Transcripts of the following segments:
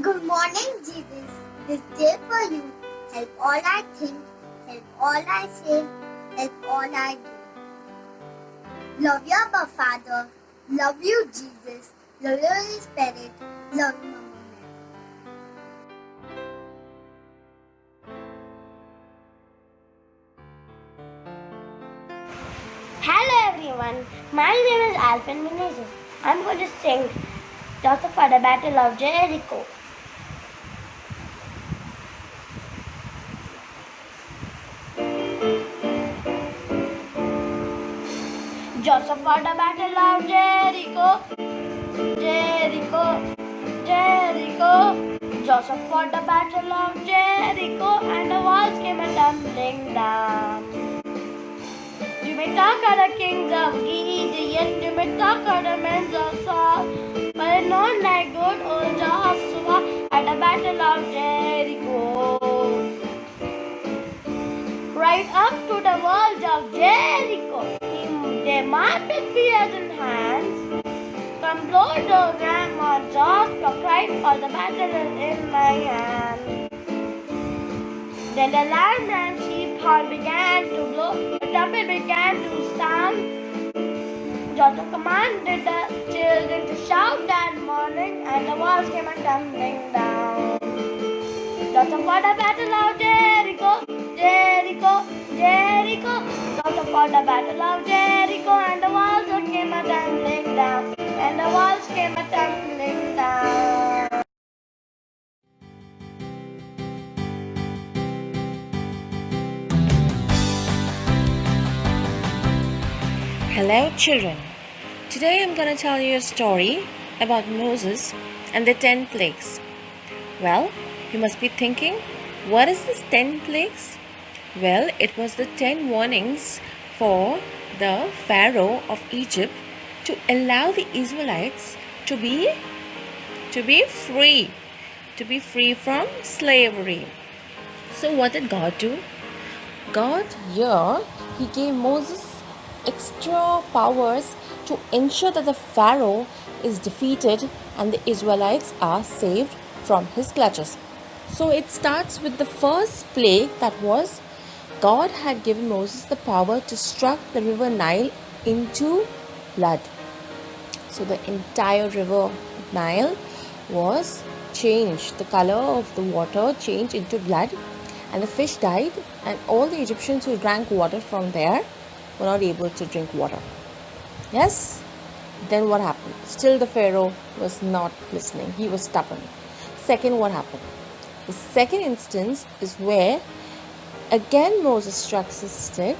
Good morning, Jesus. This day for you. Help all I think, help all I say, help all I do. Love you, Abba Father. Love you, Jesus. Love you, Holy Spirit. Love you, Mama Mary. Hello everyone, my name is Alvin Menezes. I'm going to sing Joseph at the Battle of Jericho. Joseph fought the Battle of Jericho, Jericho, Jericho. Joseph fought the Battle of Jericho, and the walls came tumbling down. You may talk of the kings of Gideon, you may talk of the men of Saul, but it's not like good old Joshua at the Battle of Jericho. Right up to the walls of Jericho, they marched with spears in hands. Come blow the grandma Joshua cried, for the battle is in my hand. Then the lamb and sheep horn began to blow, the trumpet began to sound. Joshua commanded the children to shout that morning, and the walls came tumbling down. Joshua fought the battle of Jericho, Jericho, Jericho. Joshua fought the battle of Jericho, and the walls came tumbling down, and the walls came tumbling down. Hello, children. Today I'm going to tell you a story about Moses and the 10 plagues. Well, you must be thinking, what is this 10 plagues? Well, it was the 10 warnings for the Pharaoh of Egypt to allow the Israelites to be free from slavery. So what did God do? God here, he gave Moses extra powers to ensure that the Pharaoh is defeated and the Israelites are saved from his clutches. So it starts with the first plague, that was God had given Moses the power to struck the river Nile into blood. So the entire river Nile was changed. The color of the water changed into blood, and the fish died, and all the Egyptians who drank water from there were not able to drink water. Yes? Then what happened? Still the Pharaoh was not listening. He was stubborn. Second, what happened? The second instance is where again Moses struck his stick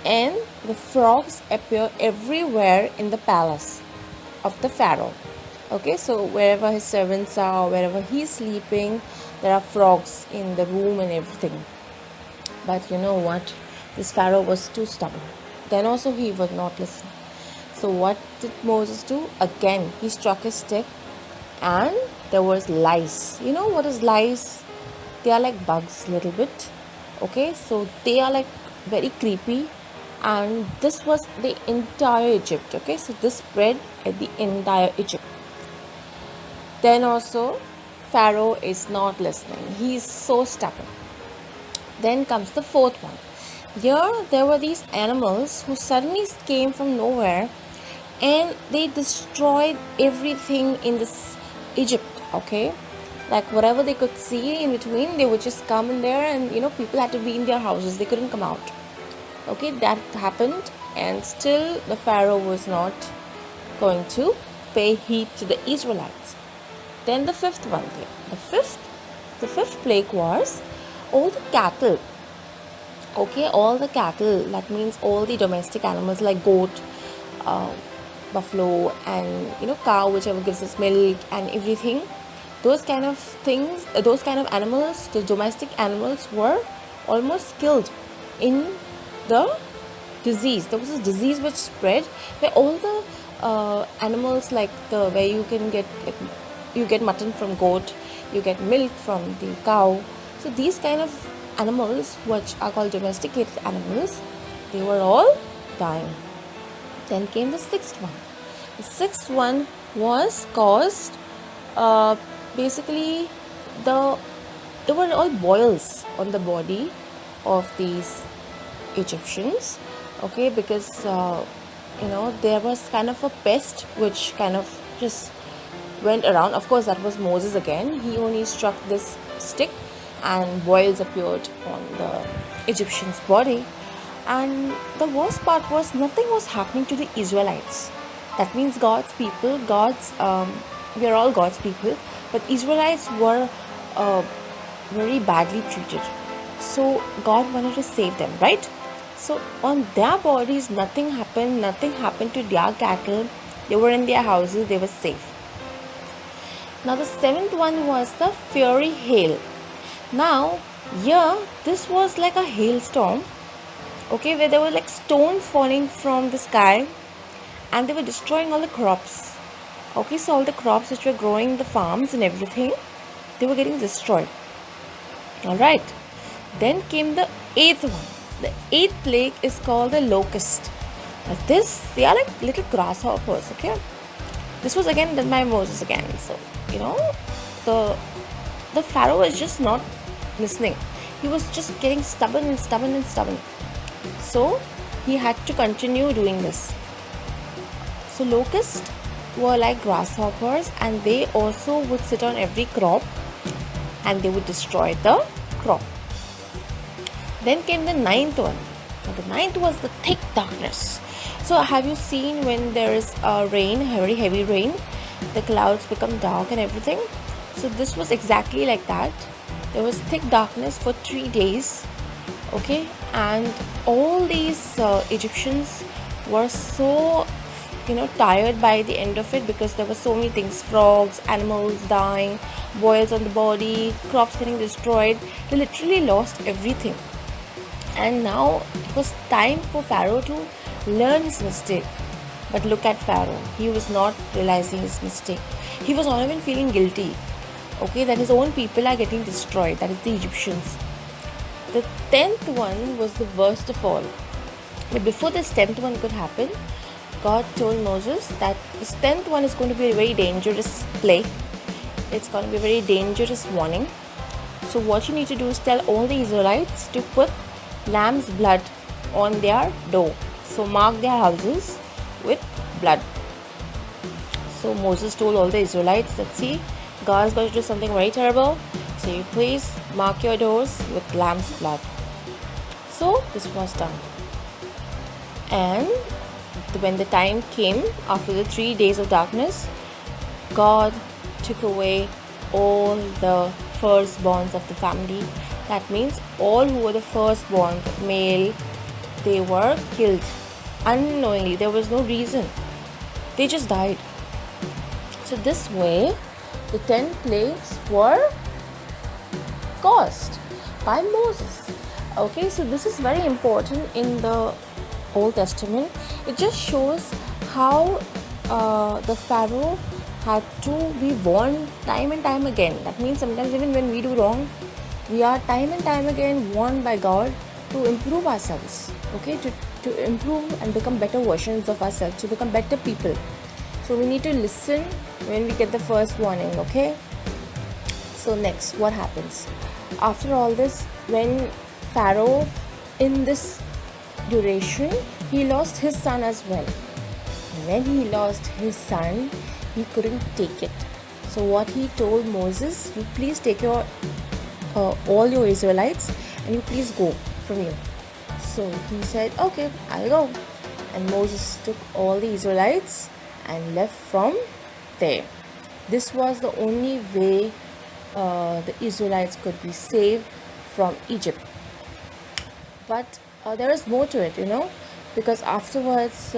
and the frogs appear everywhere in the palace of the Pharaoh. Okay, so wherever his servants are, wherever he's sleeping, there are frogs in the room and everything. But you know what? This Pharaoh was too stubborn. Then also he would not listen. So what did Moses do? Again, he struck his stick and there was lice. You know what is lice? They are like bugs little bit. Okay, so they are like very creepy, and this was the entire Egypt. Okay, so this spread at the entire Egypt. Then also Pharaoh is not listening. He is so stubborn. Then comes the fourth one. Here there were these animals who suddenly came from nowhere and they destroyed everything in this Egypt. Okay, like whatever they could see in between, they would just come in there, and people had to be in their houses. They couldn't come out. Okay, that happened, and still the Pharaoh was not going to pay heed to the Israelites. Then the fifth one. The fifth plague was all the cattle. Okay, all the cattle, that means all the domestic animals like goat, buffalo, and cow, whichever gives us milk and everything. Those kind of things, those kind of animals, the domestic animals, were almost killed in the disease. There was a disease which spread where all the animals, like where you can get, like, you get mutton from goat, you get milk from the cow. So these kind of animals, which are called domesticated animals, they were all dying. Then came the sixth one. The sixth one was caused basically the there were all boils on the body of these Egyptians, okay, because there was kind of a pest which kind of just went around. Of course, that was Moses again. He only struck this stick, and boils appeared on the Egyptian's body. And the worst part was nothing was happening to the Israelites. That means God's people, we are all God's people, but Israelites were very badly treated. So God wanted to save them, right? So on their bodies, nothing happened to their cattle. They were in their houses, they were safe. Now the seventh one was the fiery hail. Now here, this was like a hailstorm, okay, where there were like stones falling from the sky, and they were destroying all the crops. Okay, so all the crops which were growing in the farms and everything, they were getting destroyed. All right. Then came the eighth one. The eighth plague is called the locust. Now they are like little grasshoppers, okay? This was again done by Moses again. So, the Pharaoh was just not listening. He was just getting stubborn and stubborn and stubborn. So, he had to continue doing this. So, locusts were like grasshoppers, and they also would sit on every crop and they would destroy the crop. Then came the ninth one. Now, the ninth was the thick darkness. So have you seen when there is rain, very heavy rain, the clouds become dark and everything? So this was exactly like that. There was thick darkness for 3 days, okay, and all these Egyptians were so tired by the end of it, because there were so many things: frogs, animals dying, boils on the body, crops getting destroyed. They literally lost everything. And now it was time for Pharaoh to learn his mistake. But look at Pharaoh. He was not realizing his mistake. He was not even feeling guilty, okay, that his own people are getting destroyed. That is the Egyptians. The 10th one was the worst of all. But before this 10th one could happen, God told Moses that this 10th one is going to be a very dangerous plague. It's going to be a very dangerous warning. So what you need to do is tell all the Israelites to put lamb's blood on their door. So mark their houses with blood. So Moses told all the Israelites that, see, God is going to do something very terrible. So you please mark your doors with lamb's blood. So this was done. And when the time came, after the 3 days of darkness, God took away all the firstborns of the family. That means all who were the firstborn male, they were killed unknowingly. There was no reason. They just died. So this way, the 10 plagues were caused by Moses. Okay, so this is very important in the Old Testament. It just shows how the Pharaoh had to be warned time and time again. That means sometimes even when we do wrong, we are time and time again warned by God to improve ourselves, okay, to improve and become better versions of ourselves, to become better people. So we need to listen when we get the first warning, okay? So next, what happens? After all this, when Pharaoh, in this duration, he lost his son as well. And when he lost his son, he couldn't take it. So what he told Moses, you please take your all your Israelites and you please go from here. So he said, okay, I'll go. And Moses took all the Israelites and left from there. This was the only way the Israelites could be saved from Egypt. But there is more to it, because afterwards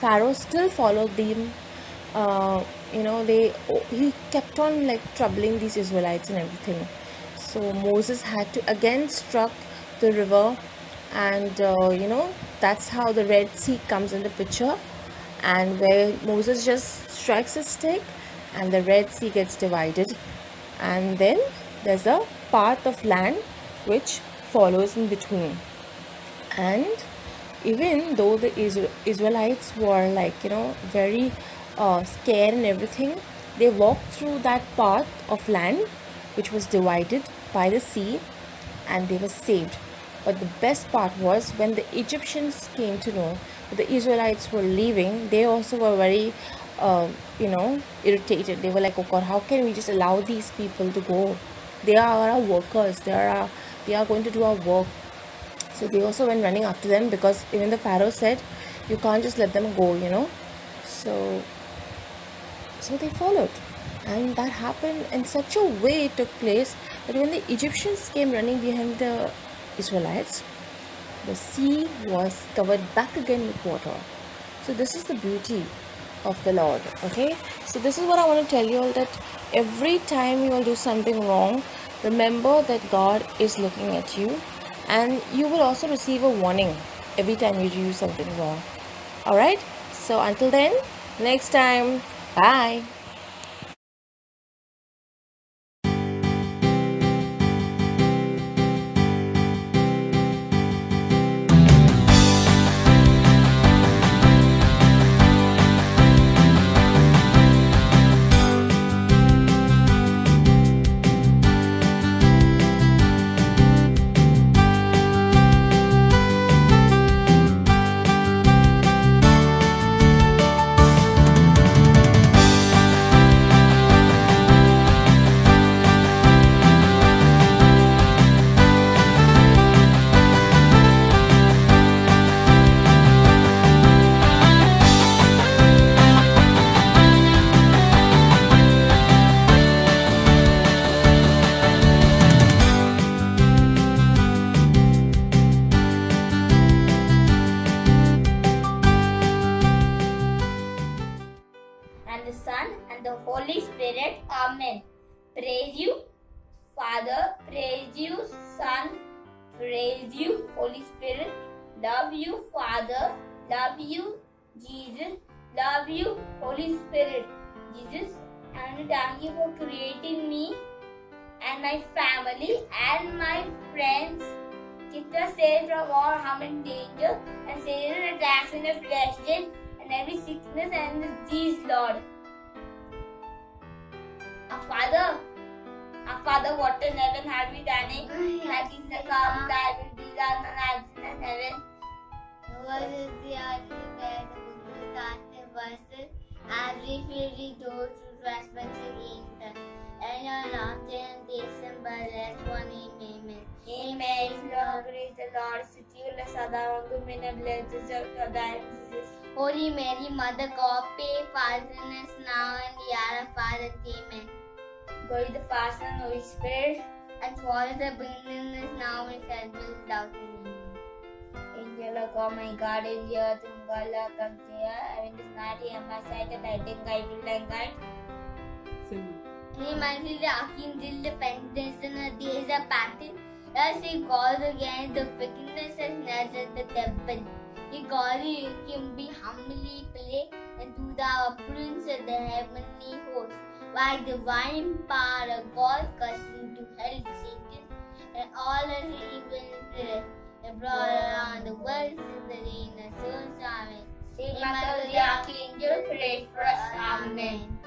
Pharaoh still followed them. He kept on like troubling these Israelites and everything. So Moses had to again struck the river, and that's how the Red Sea comes in the picture, and where Moses just strikes a stick and the Red Sea gets divided, and then there's a path of land which follows in between. And even though the Israelites were like very scared and everything, They walked through that path of land which was divided by the sea, and they were saved. But the best part was when the Egyptians came to know that the Israelites were leaving, they also were very, irritated. They were like, oh God, how can we just allow these people to go? They are our workers. They are going to do our work. So they also went running after them, because even the Pharaoh said, you can't just let them go. So they followed. And that happened in such a way, it took place that when the Egyptians came running behind the Israelites, the sea was covered back again with water. So this is the beauty of the Lord. Okay, so this is what I want to tell you all, that every time you will do something wrong, remember that God is looking at you, and you will also receive a warning every time you do something wrong. All right, so until then, next time, bye. And the Son, and the Holy Spirit. Amen. Praise you, Father. Praise you, Son. Praise you, Holy Spirit. Love you, Father. Love you, Jesus. Love you, Holy Spirit. Jesus, and thank you for creating me and my family and my friends. Keep us safe from all harm and danger, and Satan attacks in the flesh and every sickness and disease, Lord. Our Father, what in heaven, have we done it? Thy kingdom come, thy will be done on earth as in heaven. What is the earthly bread of the vessel, as we feed those who trespass against us? And your not temptation, but let one amen. Amen. Lord, grace the Lord is with you. Blessed are thou among women, and blessed is the fruit of thy womb, Jesus. Holy Mary, Mother God, pray for us now and the hour of our death. Amen. Glory to the Father and Holy Spirit. And for the beginning now and shall be without end. Angel of God, my God, in the earth, whom God love comes here. Having this night, he am my sight, and lighting guide will thy guide. He might be the archangel, the penitence, and the days are passing. Thus he calls again the wickedness and snatches the devil. He calls you can be humbly play, and to the prince of the heavenly host. By divine power of God cursing to hell Satan and all of the evil spirit that brought around the world since the reign of souls. Amen. Saint Michael the Archangel, pray for us. Amen.